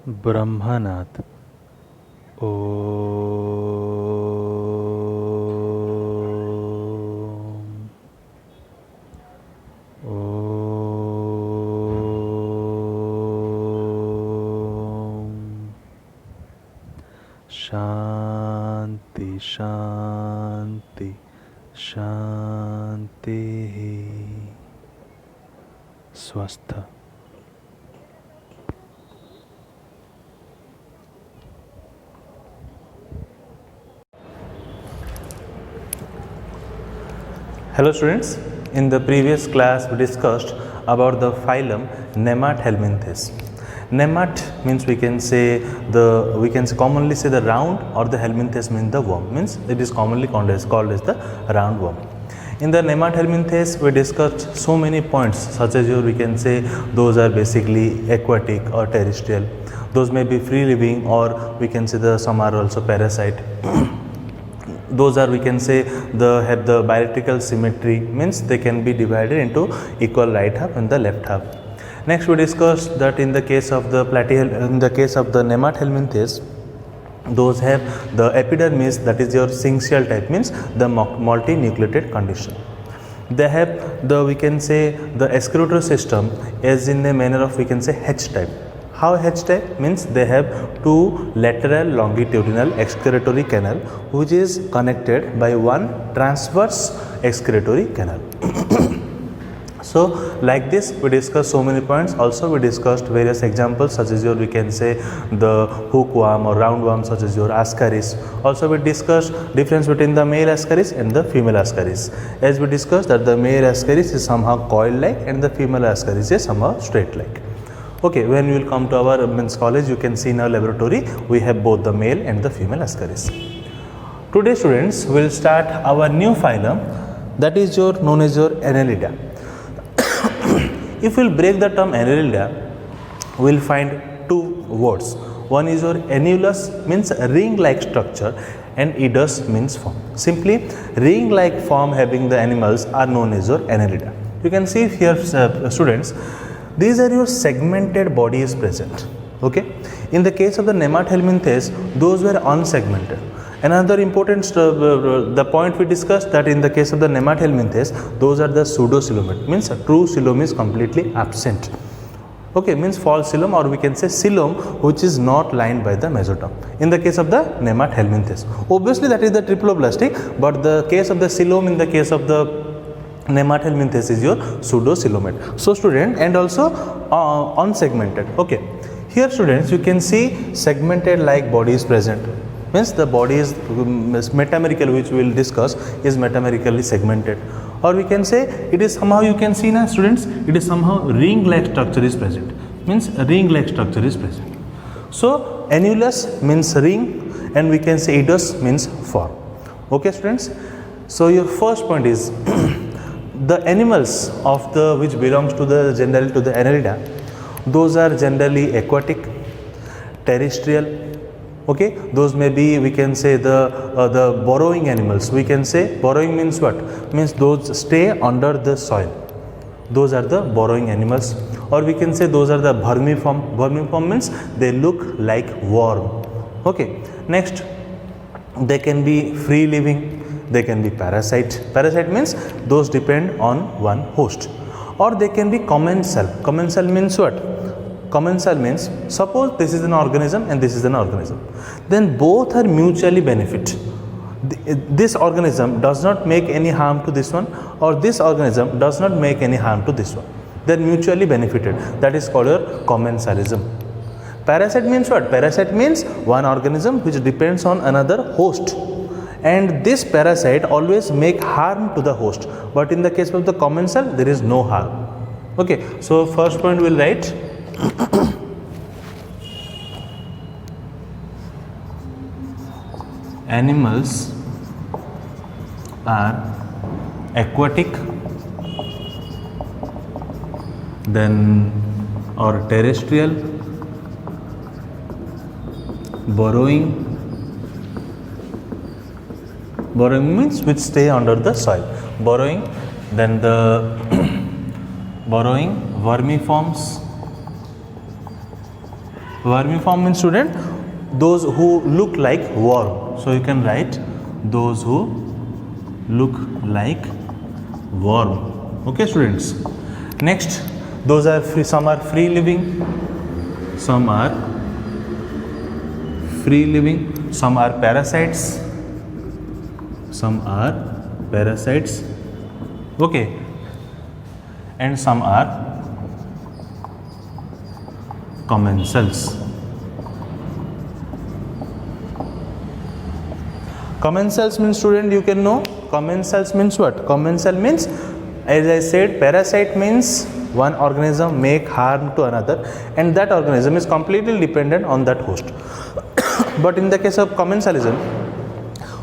ब्रह्मनाथ। ओ शांति शांति शांति। स्वस्थ। Hello students, in the previous class we discussed about the phylum Nemathelminthes. Nemat means we can commonly say the round, or the helminthes means the worm, means it is commonly called as the round worm. In the Nemathelminthes we discussed so many points, such as we can say those are basically aquatic or terrestrial, those may be free living, or we can say some are also parasite. Those are, we can say, have the bilateral symmetry, means they can be divided into equal right half and the left half. Next we discussed that in the case of the Nemathelminthes, those have the epidermis, that is your syncytial type, means the multinucleated condition. They have the, we can say, the excretory system as in the manner of, we can say, H type. How H type? Means they have two lateral longitudinal excretory canal which is connected by one transverse excretory canal. So like this we discussed so many points. Also we discussed various examples, such as we can say the hookworm or roundworm, such as your Ascaris. Also we discussed difference between the male Ascaris and the female Ascaris. As we discussed that the male Ascaris is somehow coil like and the female Ascaris is somehow straight like. Okay, when you will come to our men's college, you can see in our laboratory we have both the male and the female Ascaris. Today students, we will start our new phylum, that is known as your Annelida. If we will break the term Annelida, we will find two words. One is your annulus, means ring like structure, and idus means form. Simply ring like form having the animals are known as your Annelida. You can see here students, these are your segmented bodies present. Okay, in the case of the Nemathelminthes, those were unsegmented. Another important the point we discussed, that in the case of the Nemathelminthes, those are the pseudocoelomate, means a true coelom is completely absent. Okay, means false coelom, or we can say coelom which is not lined by the mesoderm. In the case of the Nemathelminthes, obviously that is the triploblastic, but the case of the coelom in the case of the Nemathelminthes is your pseudocoelomate. So student, and also unsegmented. Okay, here students you can see segmented like body is present, means the body is metamerically, which we will discuss, is metamerically segmented, or we can say it is somehow, you can see now students, it is somehow ring like structure is present, means ring like structure is present. So annulus means ring, and we can say idus means form. Okay students, so your first point is the animals of the which belongs to the generally to the Annelida, those are generally aquatic, terrestrial. Okay, those may be, we can say, the burrowing animals. We can say burrowing means what? Means those stay under the soil. Those are the burrowing animals, or we can say those are the vermiform. Vermiform means they look like worm. Okay, next they can be free living. They can be parasite. Parasite means those depend on one host, or they can be commensal. Commensal means what? Commensal means, suppose this is an organism and this is an organism, then both are mutually benefit. This organism does not make any harm to this one, or this organism does not make any harm to this one. They are mutually benefited. That is called your commensalism. Parasite means what? Parasite means one organism which depends on another host, and this parasite always make harm to the host, but in the case of the commensal there is no harm. Okay, so first point we will write animals are aquatic, then or terrestrial, burrowing means which stay under the soil, burrowing, then the burrowing, vermiforms, Vermiform means student those who look like worm. So you can write those who look like worm. Okay students. Next, those are free, some are free living, some are free living, some are parasites, some are parasites, okay, and some are commensals. Commensals means student you can know. Commensals means what? Commensal means, as I said, parasite means one organism make harm to another and that organism is completely dependent on that host. But in the case of commensalism,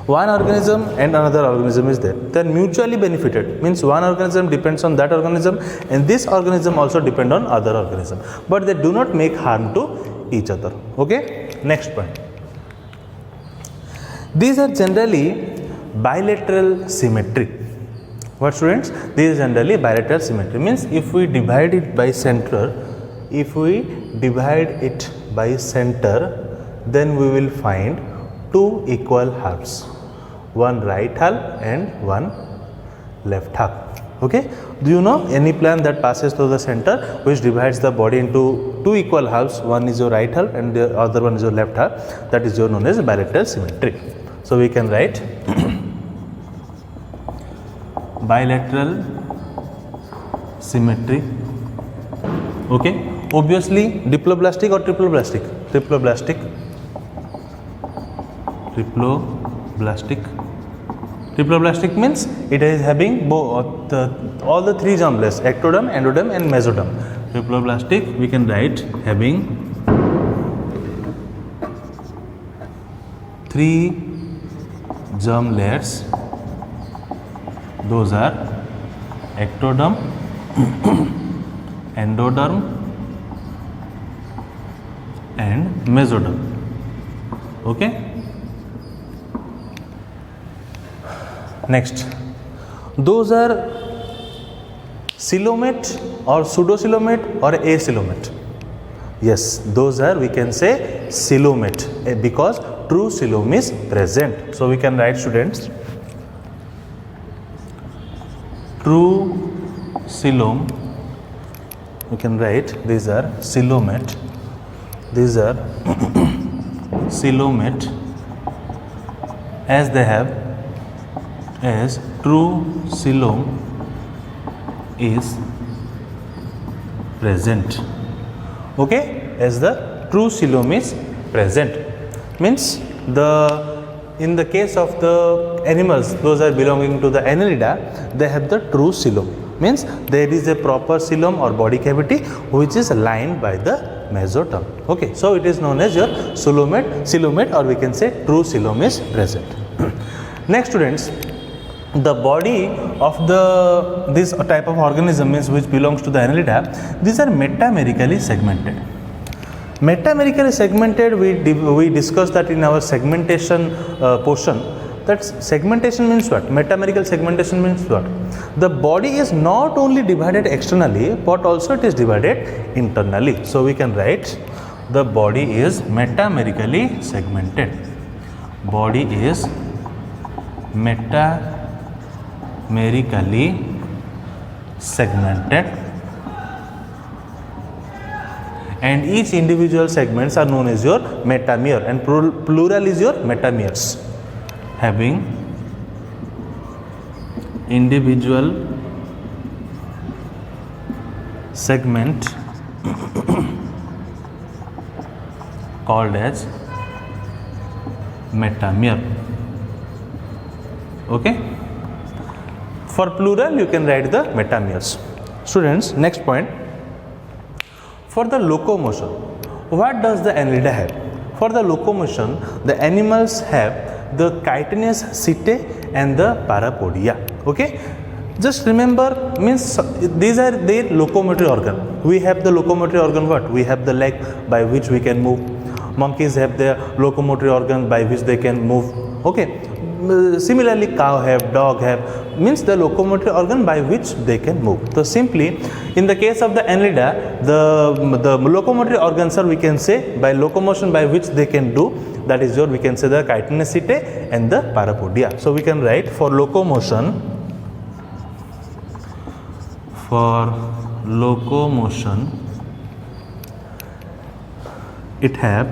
one organism and another organism is there. They are mutually benefited, means one organism depends on that organism and this organism also depend on other organism, but they do not make harm to each other. Okay, next point. These are generally bilateral symmetry. What students? These are generally bilateral symmetry, means if we divide it by center, then we will find two equal halves, one right half and one left half. Okay, do you know any plan that passes through the center which divides the body into two equal halves? One is your right half and the other one is your left half. That is your known as bilateral symmetry. So we can write bilateral symmetry. Okay, obviously diploblastic or triploblastic? Triploblastic. Triploblastic means it is having both all the three germ layers, ectoderm, endoderm and mesoderm. Triploblastic we can write having three germ layers. Those are ectoderm, endoderm and mesoderm. Okay. Next, those are coelomate or pseudocoelomate or acoelomate. Yes, those are, we can say, coelomate because true coelom is present. So we can write, students, true coelom. We can write these are coelomate. These are coelomate as they have as true coelom is present. Okay, as the true coelom is present means in the case of the animals, those are belonging to the Annelida, they have the true coelom, means there is a proper coelom or body cavity which is lined by the mesoderm. Okay, so it is known as your coelomate or we can say true coelom is present. Next students, the body of this type of organism is which belongs to the Annelida, these are metamerically segmented. Metamerically segmented, we discussed that in our segmentation portion. That segmentation means what? Metamerical segmentation means what? The body is not only divided externally but also it is divided internally. So we can write the body is metamerically segmented. Body is metamerically segmented and each individual segments are known as your metamer and plural is your metameres. Having individual segment called as metamer. Okay. For plural you can write the metameres. Students, next point. For the locomotion, what does the Annelida have? For the locomotion, the animals have the chitinous setae and the parapodia. Okay, just remember, means these are their locomotory organ. We have the locomotory organ what? We have the leg by which we can move. Monkeys have their locomotory organ by which they can move. Okay, Similarly, cow have, dog have, means the locomotor organ by which they can move. So simply, in the case of the Annelida, the locomotor organs are, we can say, by locomotion by which they can do, that is your, we can say, the chitinacea and the parapodia. So we can write for locomotion, it have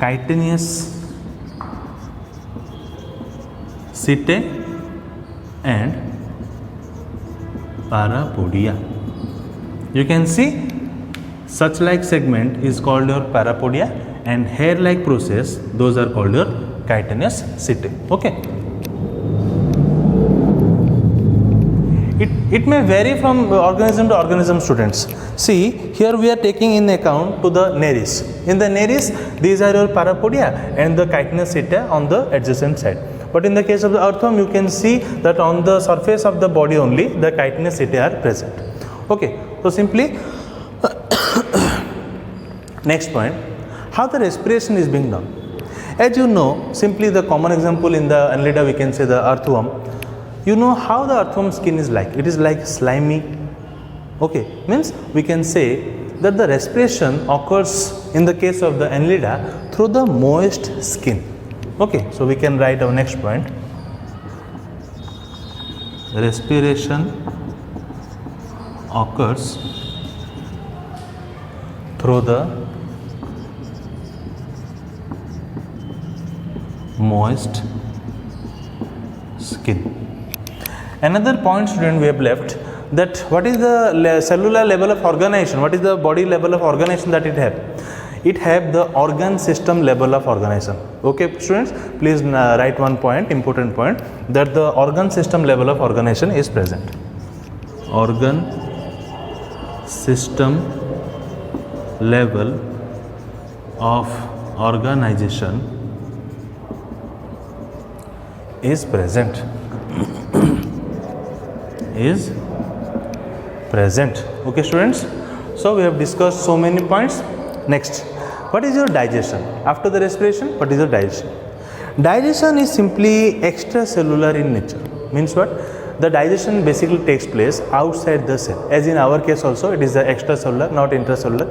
chitinous setae and parapodia. You can see such like segment is called your parapodia, and hair like process, those are called your chitinous setae. Okay. It may vary from organism to organism, students. See, here we are taking in account to the nares. In the nares, these are your parapodia and the chitinous setae on the adjacent side. But in the case of the earthworm, you can see that on the surface of the body only the chitinous setae are present. Okay, so simply next point, how the respiration is being done. As you know, simply the common example in the Annelida, we can say the earthworm. You know how the earthworm skin is like. It is like slimy. Okay, means we can say that the respiration occurs in the case of the Annelida through the moist skin. Okay, so we can write our next point. Respiration occurs through the moist skin. Another point, student, we have left, that what is the cellular level of organization, what is the body level of organization that it have? It have the organ system level of organization. Okay, students, please write one point, important point, that the organ system level of organization is present. Organ system level of organization is present. Okay, students, so we have discussed so many points. Next, what is your digestion? After the respiration, what is your digestion? Digestion is simply extracellular in nature. Means what? The digestion basically takes place outside the cell. As in our case also, it is the extracellular, not intracellular.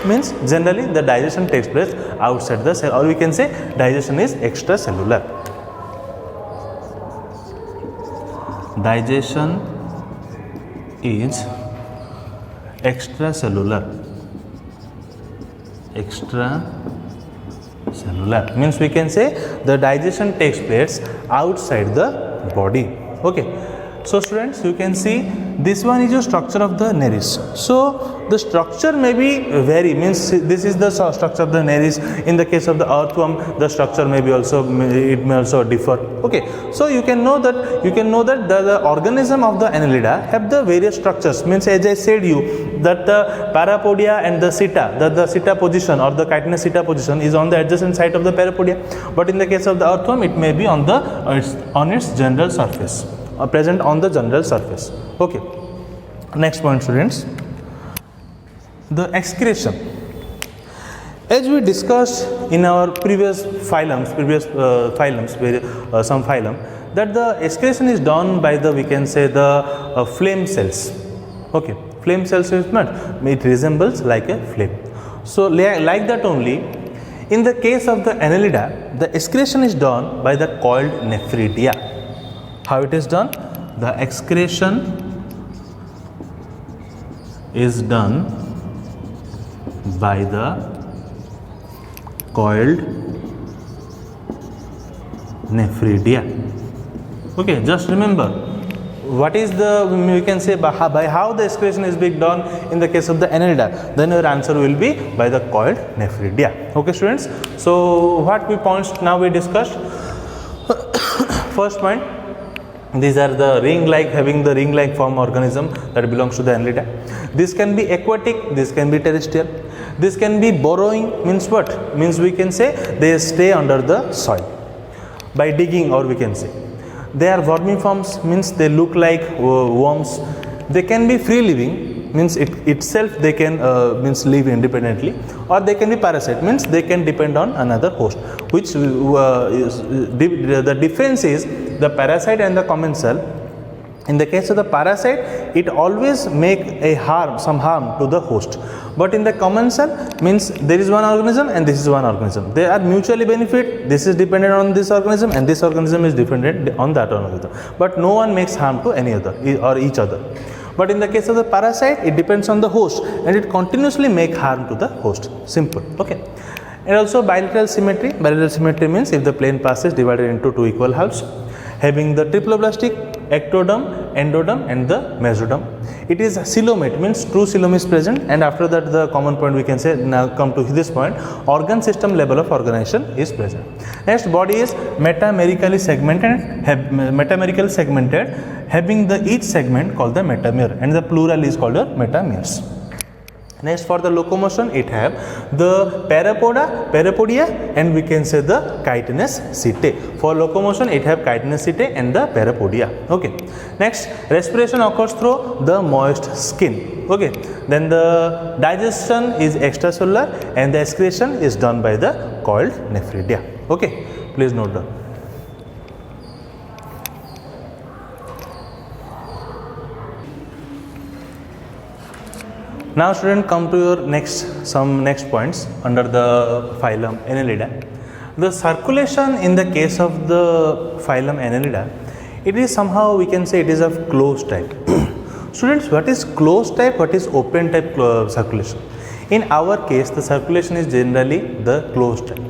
Means generally the digestion takes place outside the cell, or we can say digestion is extracellular. Digestion is extracellular. Extracellular means we can say the digestion takes place outside the body. Okay, so students, you can see this one is your structure of the nares. So the structure may be vary, means this is the structure of the nares. In the case of the earthworm, the structure may be also, it may also differ. Okay, so you can know that the organism of the Annelida have the various structures. Means as I said you that the parapodia and the seta, the seta position or the chitinous seta position is on the adjacent side of the parapodia. But in the case of the earthworm, it may be on its general surface, present on the general surface. Okay, next point, students, the excretion. As we discussed in our previous phylums, some phylum, that the excretion is done by the, we can say, the flame cells. Okay, flame cells is not, it resembles like a flame. So like that only, in the case of the Annelida, the excretion is done by the coiled nephridia. How it is done? The excretion is done by the coiled nephridia. Okay, just remember what is the, we can say by how the excretion is being done in the case of the Annelida, then your answer will be by the coiled nephridia. Okay, students, so what points now we discussed. First point, these are the having the ring-like form organism that belongs to the Annelida. This can be aquatic, this can be terrestrial. This can be burrowing, means what? Means we can say they stay under the soil by digging, or we can say they are vermiforms, means they look like worms. They can be free living, means it itself they can means live independently, or they can be parasite, means they can depend on another host, which the difference is the parasite and the commensal. In the case of the parasite, it always make some harm to the host, but in the commensal means there is one organism and this is one organism, they are mutually benefit, this is dependent on this organism and this organism is dependent on that organism, but no one makes harm to any other or each other. But in the case of the parasite, it depends on the host and it continuously make harm to the host. Simple. Okay. And also bilateral symmetry. Bilateral symmetry means if the plane passes divided into two equal halves, having the triploblastic, ectoderm, endoderm and the mesoderm. It is coelomate, means true coelom is present, and after that the common point we can say, now come to this point, organ system level of organization is present. Next, body is metamerically segmented, having the each segment called the metamere and the plural is called the metameres. Next, for the locomotion, it have the parapodia and we can say the chitinous setae. For locomotion, it have chitinous setae and the parapodia. Okay. Next, respiration occurs through the moist skin. Okay. Then the digestion is extracellular and the excretion is done by the coiled nephridia. Okay. Please note down. Now student, come to your next points under the phylum Annelida. The circulation in the case of the phylum Annelida, it is somehow we can say it is of closed type. Students, what is closed type, what is open type circulation? In our case, the circulation is generally the closed type,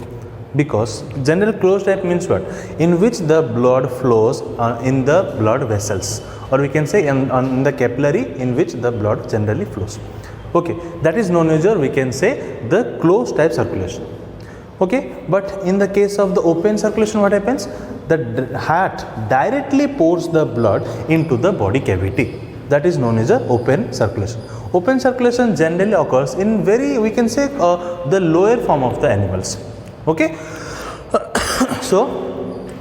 because general closed type means what? In which the blood flows in the blood vessels, or we can say on the capillary in which the blood generally flows. Okay, that is known as we can say the closed type circulation. Okay, but in the case of the open circulation, what happens? The heart directly pours the blood into the body cavity. That is known as open circulation. Open circulation generally occurs in we can say the lower form of the animals. Okay. So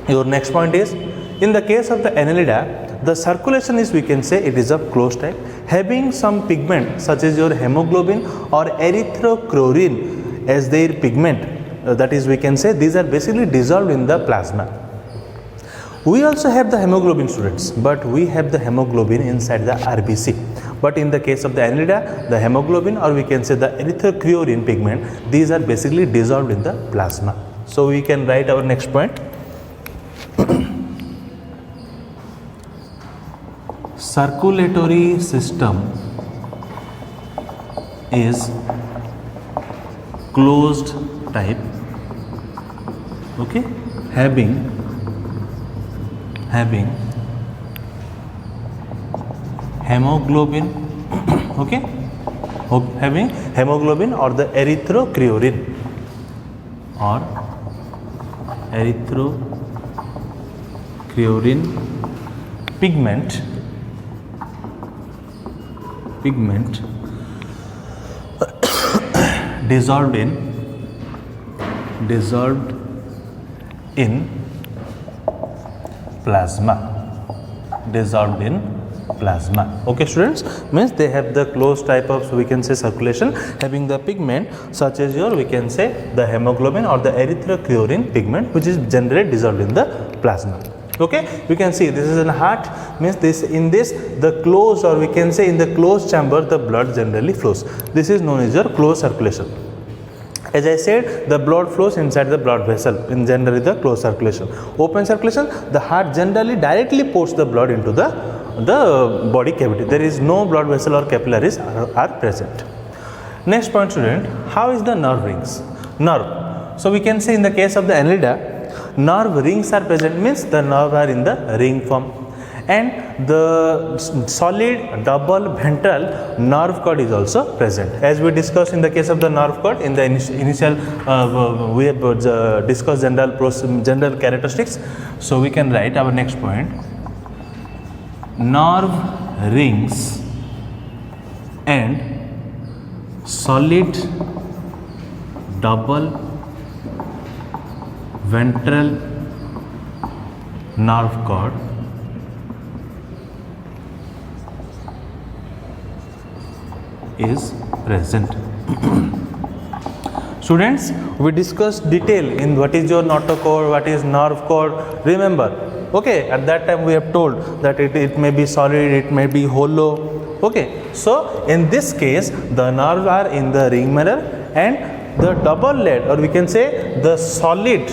your next point is, in the case of the Annelida, the circulation is we can say it is of closed type, having some pigment such as your hemoglobin or erythrochrorin as their pigment. That is, we can say these are basically dissolved in the plasma. We also have the hemoglobin, students, but we have the hemoglobin inside the RBC. But in the case of the Annelida, the hemoglobin or we can say the erythrochrorin pigment, these are basically dissolved in the plasma. So we can write our next point. Circulatory system is closed type, okay, having hemoglobin, okay, having hemoglobin or the erythrochrorin pigment dissolved in plasma. Okay, students, means they have the closed type of, so we can say circulation having the pigment such as we can say the hemoglobin or the erythrochrorin pigment, which is generally dissolved in the plasma. Okay, we can see this is in heart, means this in this the closed, or we can say in the closed chamber the blood generally flows. This is known as your closed circulation. As I said, the blood flows inside the blood vessel, in generally the closed circulation. Open circulation, the heart generally directly pours the blood into the body cavity. There is no blood vessel or capillaries are present. Next point, student, how is the nerve rings? Nerve. So we can say in the case of the Annelida, nerve rings are present, means the nerve are in the ring form, and the solid double ventral nerve cord is also present. As we discussed in the case of the nerve cord in the initial we have discussed general characteristics. So we can write our next point. Nerve rings and solid double ventral nerve cord is present. Students, we discussed detail in what is your notochord, what is nerve cord. Remember, okay, at that time we have told that it may be solid, it may be hollow. Okay, so in this case the nerves are in the ring mirror and the double lead, or we can say the solid,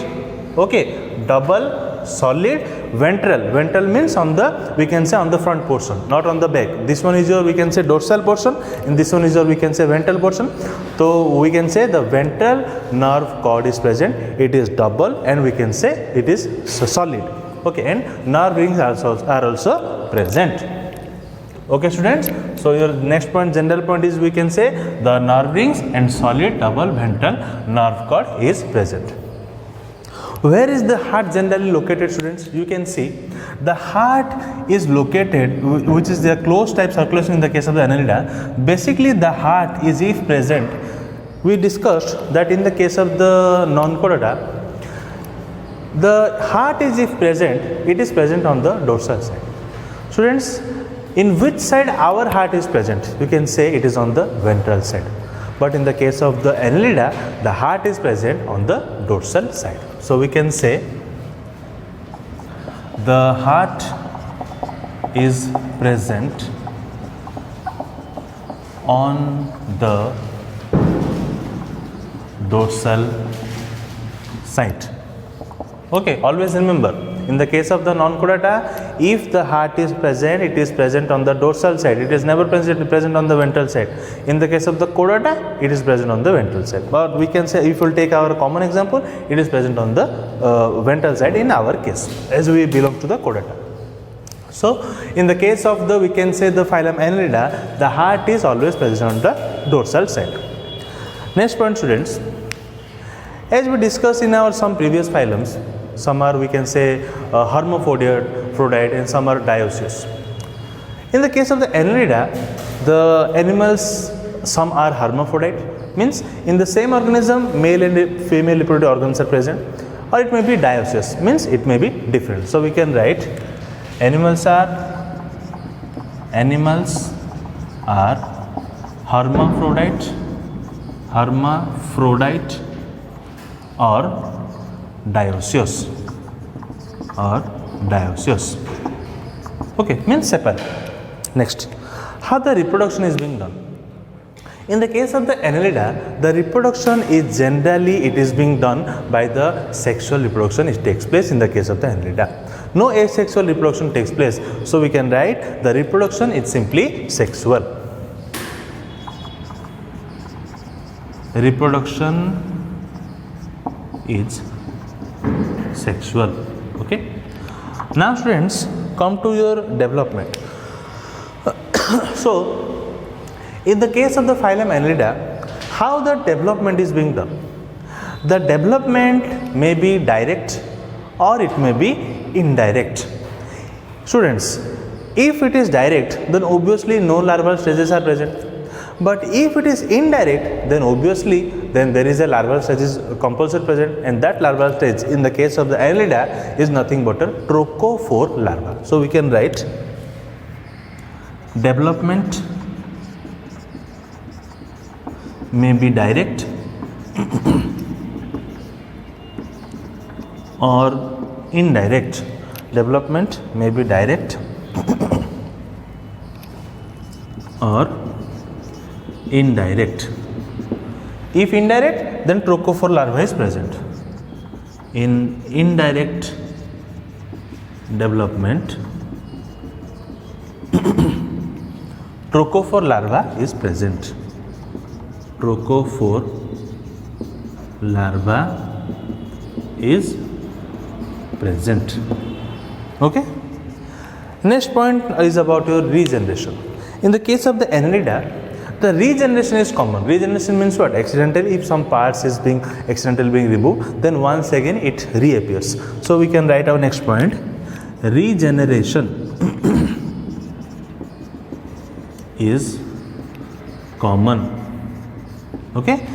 okay, double solid ventral means on the, we can say on the front portion, not on the back. This one is your, we can say dorsal portion, and this one is your, we can say ventral portion. So we can say the ventral nerve cord is present, it is double, and we can say it is solid. Okay, and nerve rings are also present. Okay students, so your next point, general point is, we can say the nerve rings and solid double ventral nerve cord is present. Where is the heart generally located, students? You can see the heart is located, which is the closed type circulation in the case of the annelida. Basically the heart is, if present, we discussed that in the case of the non-chordata, the heart is, if present, it is present on the dorsal side. Students, in which side our heart is present? You can say it is on the ventral side. But in the case of the annelida, the heart is present on the dorsal side. So we can say the heart is present on the dorsal side. Okay, always remember, in the case of the non-chordata, if the heart is present, it is present on the dorsal side. It is never present on the ventral side. In the case of the chordata, it is present on the ventral side. But we can say, if we will take our common example, it is present on the ventral side in our case, as we belong to the chordata. So in the case of the, we can say the phylum Annelida, the heart is always present on the dorsal side. Next point, students, as we discussed in our some previous phylums, some are, we can say hermaphrodite, and some are dioecious. In the case of the Annelida, the animals, some are hermaphrodite, means in the same organism male and female reproductive organs are present, or it may be dioecious, means it may be different. So we can write animals are hermaphrodite or dioecious, okay, means separate. Next, how the reproduction is being done? In the case of the Annelida, the reproduction is generally, it is being done by the sexual reproduction. It takes place in the case of the Annelida. No asexual reproduction takes place. So we can write the reproduction is simply sexual. Reproduction is sexual. Okay. Now students, come to your development. So in the case of the phylum Annelida, how the development is being done? The development may be direct or it may be indirect. Students, if it is direct, then obviously no larval stages are present. But if it is indirect, then obviously there is a larval stage is compulsory present, and that larval stage in the case of the Annelida is nothing but a trochophore larva. So we can write development may be direct or indirect. Development may be direct or indirect. If indirect, then trochophore larva is present. In indirect development, trochophore larva is present. Trochophore larva is present. Okay. Next point is about your regeneration. In the case of the Annelida, the regeneration is common. Regeneration means what? Accidentally, if some parts is being accidentally being removed, then once again it reappears. So we can write our next point. Regeneration is common. Okay.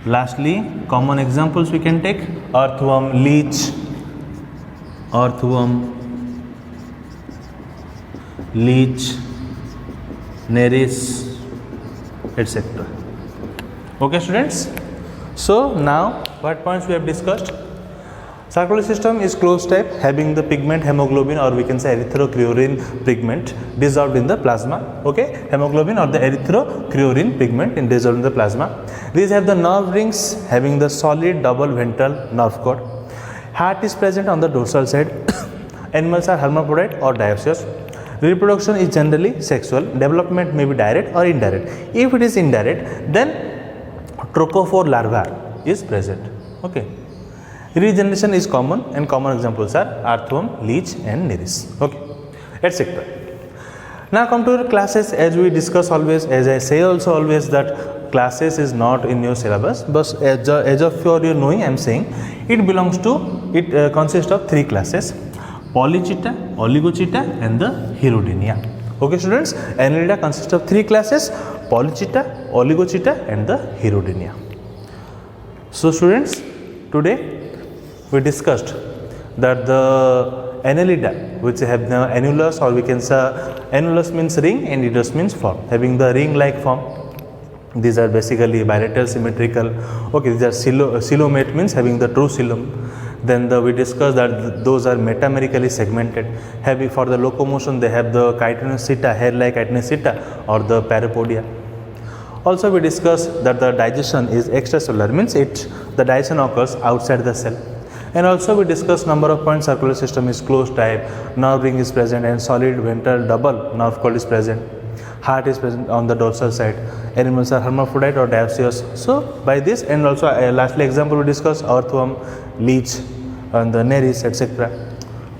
Lastly, common examples we can take: earthworm, leech, nereis, etc. Okay students, so now what points we have discussed? Circulatory system is closed type having the pigment hemoglobin, or we can say erythrocreolin pigment dissolved in the plasma. Okay, hemoglobin or the erythrocreolin pigment in dissolved in the plasma. These have the nerve rings having the solid double ventral nerve cord. Heart is present on the dorsal side. Animals are hermaphrodite or dioecious. Reproduction is generally sexual. Development may be direct or indirect. If it is indirect, then trophophore larva is present. Okay. Regeneration is common, and common examples are earthworm, leech and nereis. Okay, etc. Now come to classes. As we discuss always, as I say also always, that classes is not in your syllabus, but as of your knowing, I am saying it belongs to, it consists of 3 classes: Polychaeta, Oligochaeta and the Hirudinea. Okay students, Annelida consists of 3 classes: Polychaeta, Oligochaeta and the Hirudinea. So students, today we discussed that the Annelida, which have the annulus, or we can say annulus means ring and idus means form, having the ring like form. These are basically bilateral symmetrical. Okay, these are coelomate means having the true coelom. Then we discussed that those are metamerically segmented. Having for the locomotion, they have the chitinoceta, hair-like chitinoceta or the parapodia. Also we discussed that the digestion is extracellular, means the digestion occurs outside the cell. And also we discussed number of points. Circular system is closed type, nerve ring is present and solid ventral double nerve cord is present. Heart is present on the dorsal side. Animals are hermaphrodite or dioecious. So by this, and also lastly example we discussed earthworm, leech and the nereis, etc.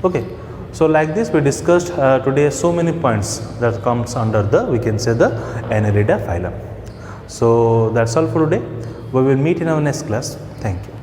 Okay, so like this we discussed today so many points that comes under the, we can say, the Annelida phylum. So that's all for today. We will meet in our next class. Thank you.